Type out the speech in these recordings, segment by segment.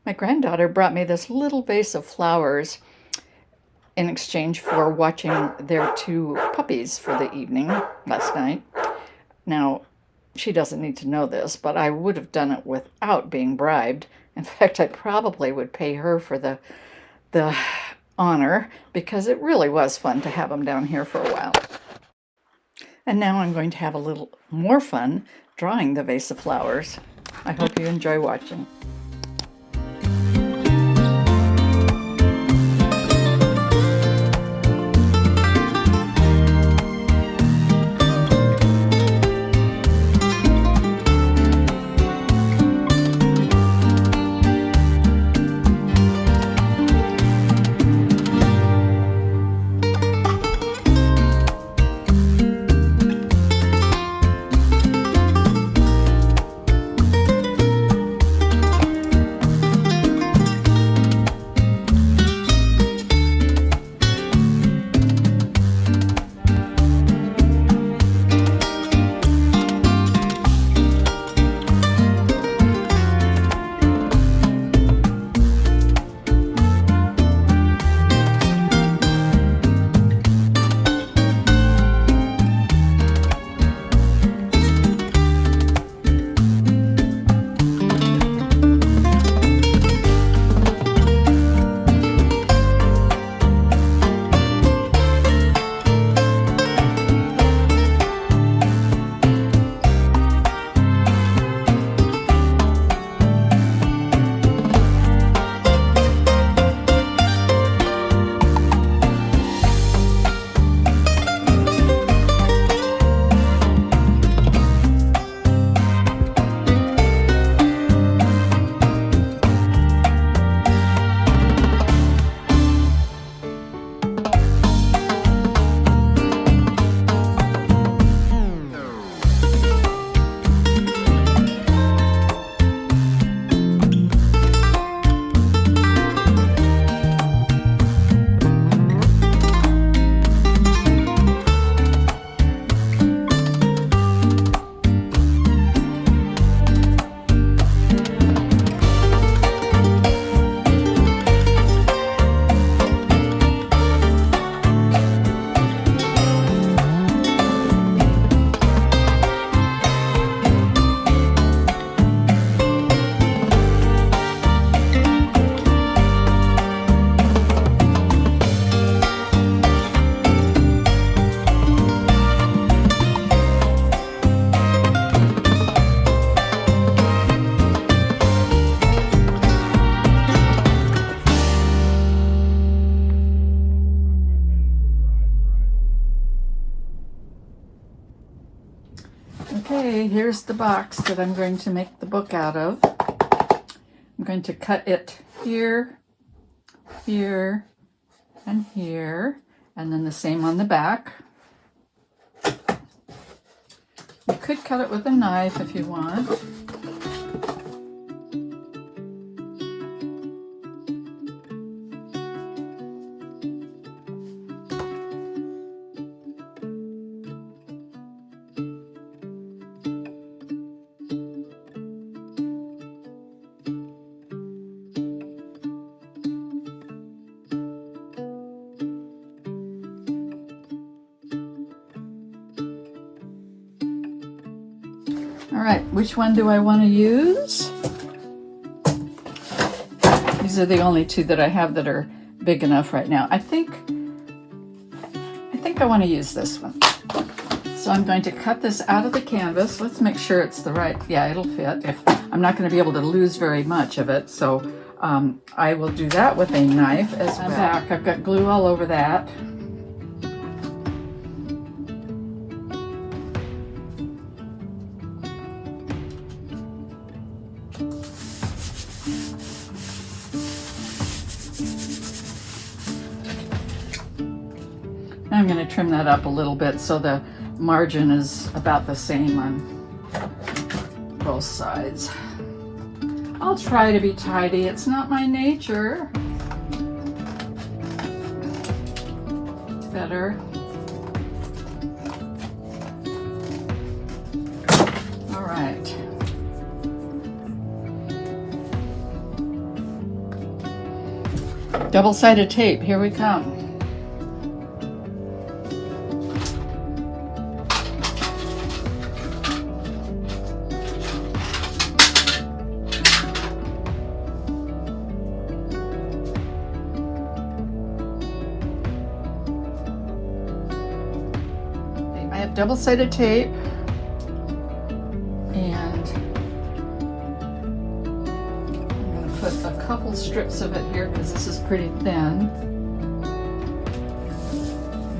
My granddaughter brought me this little vase of flowers in exchange for watching their two puppies for the evening last night. Now, she doesn't need to know this, but I would have done it without being bribed. In fact, I probably would pay her for the honor, because it really was fun to have them down here for a while. And now I'm going to have a little more fun drawing the vase of flowers. I hope you enjoy watching. Okay, here's the box that I'm going to make the book out of. I'm going to cut it here, here, and here, and then the same on the back. You could cut it with a knife if you want. All right, which one do I want to use? These are the only two that I have that are big enough right now. I think I want to use this one. So I'm going to cut this out of the canvas. Let's make sure it's the right, yeah, it'll fit. I'm not going to be able to lose very much of it, so I will do that with a knife as well. Back, I've got glue all over that. I'm going to trim that up a little bit so the margin is about the same on both sides. I'll try to be tidy. It's not my nature. Better. All right. Double-sided tape, here we come. I have double-sided tape, and I'm going to put a couple strips of it here because this is pretty thin.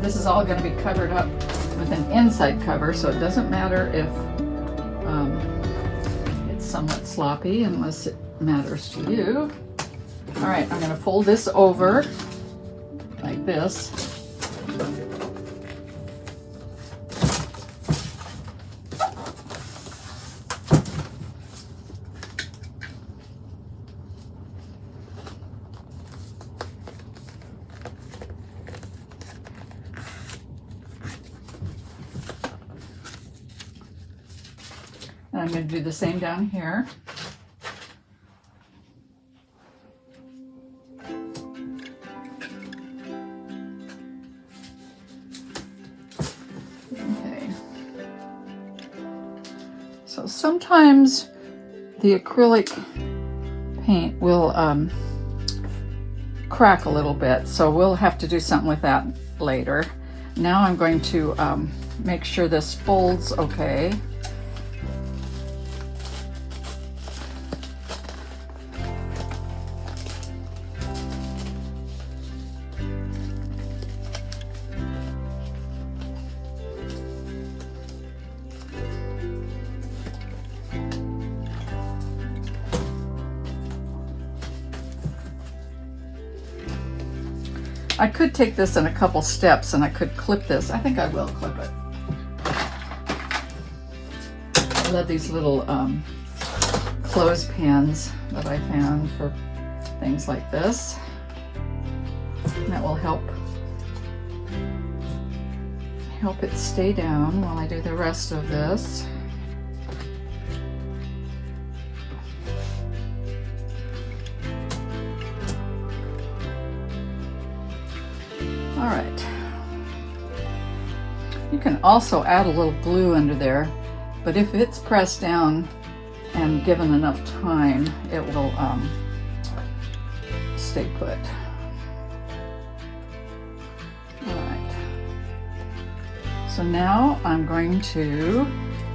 This is all going to be covered up with an inside cover, so it doesn't matter if it's somewhat sloppy, unless it matters to you. All right, I'm going to fold this over like this. And I'm going to do the same down here. Okay. So sometimes the acrylic paint will crack a little bit, so we'll have to do something with that later. Now I'm going to make sure this folds okay. I could take this in a couple steps and I could clip this. I think I will clip it. I love these little clothespins that I found for things like this. And that will help it stay down while I do the rest of this. All right. You can also add a little glue under there, but if it's pressed down and given enough time, it will stay put. All right. So now I'm going to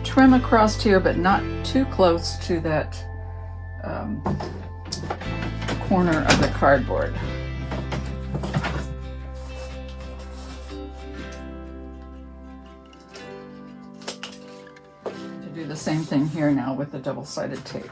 trim across here, but not too close to that corner of the cardboard. Do the same thing here now with the double-sided tape.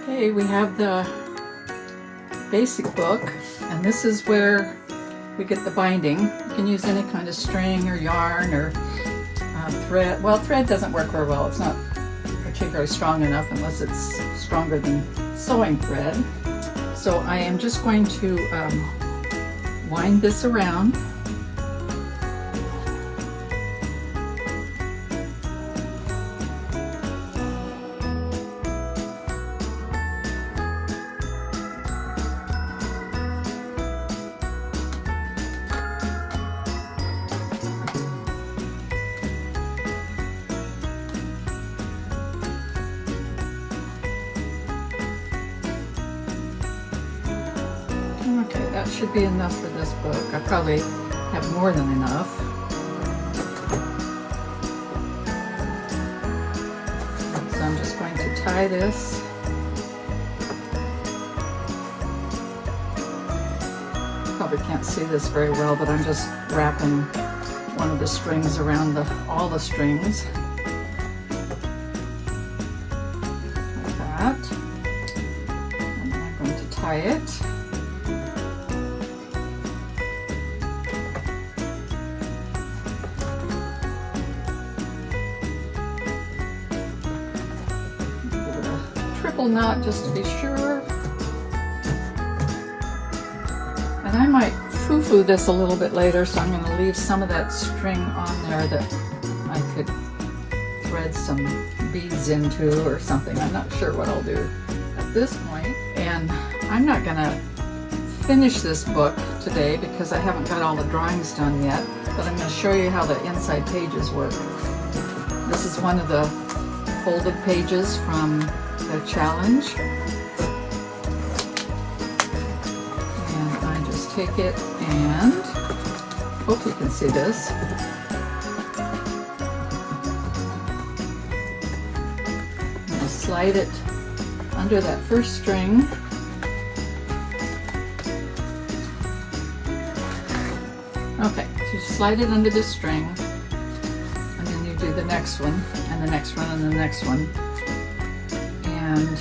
Okay, we have the basic book, and this is where we get the binding. You can use any kind of string or yarn or thread. Well, thread doesn't work very well. It's not particularly strong enough unless it's stronger than sewing thread. So I am just going to wind this around. that should be enough for this book. I probably have more than enough. So I'm just going to tie this. Probably can't see this very well, but I'm just wrapping one of the strings around all the strings. Like that. And then I'm going to tie it. Give it a triple knot just to be sure. And I might foo-foo this a little bit later, so I'm going to leave some of that string on there that I could thread some beads into or something. I'm not sure what I'll do at this point. And I'm not going to finish this book today because I haven't got all the drawings done yet, but I'm going to show you how the inside pages work. This is one of the folded pages from the challenge. Take it and hope you can see this. I'm going to slide it under that first string. Okay, so you slide it under this string, and then you do the next one, and the next one, and the next one. And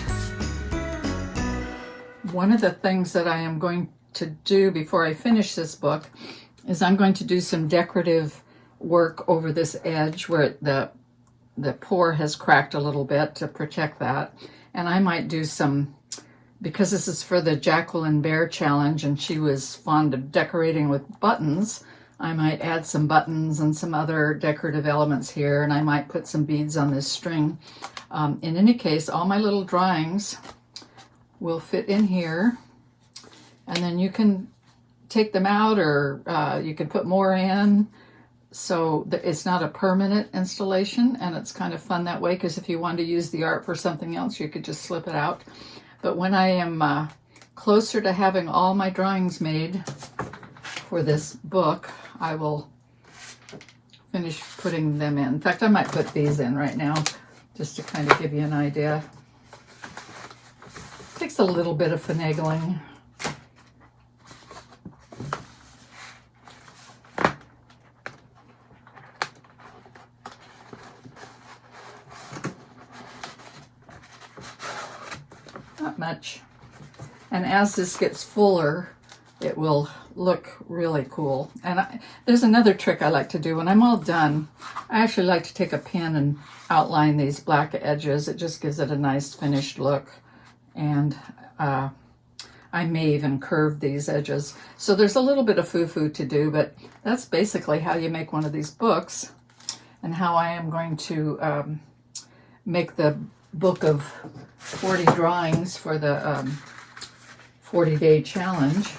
one of the things that I am going to do before I finish this book is I'm going to do some decorative work over this edge where the pour has cracked a little bit to protect that. And I might do some, because this is for the Jacqueline Baer challenge and she was fond of decorating with buttons, I might add some buttons and some other decorative elements here, and I might put some beads on this string. In any case, all my little drawings will fit in here. And then you can take them out, or you can put more in. So it's not a permanent installation, and it's kind of fun that way, because if you want to use the art for something else, you could just slip it out. But when I am closer to having all my drawings made for this book, I will finish putting them in. In fact, I might put these in right now, just to kind of give you an idea. It takes a little bit of finagling. Not much. And as this gets fuller, it will look really cool. And there's another trick I like to do. When I'm all done, I actually like to take a pen and outline these black edges. It just gives it a nice finished look. And I may even curve these edges. So there's a little bit of foo-foo to do, but that's basically how you make one of these books, and how I am going to make the book of 40 drawings for the 40-day challenge.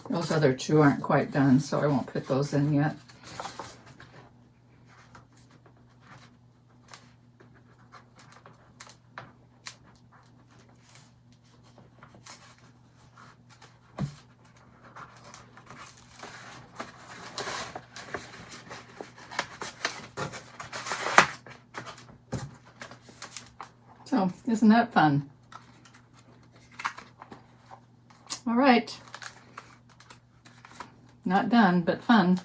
Those other two aren't quite done, so I won't put those in yet. So, isn't that fun? All right. Not done, but fun.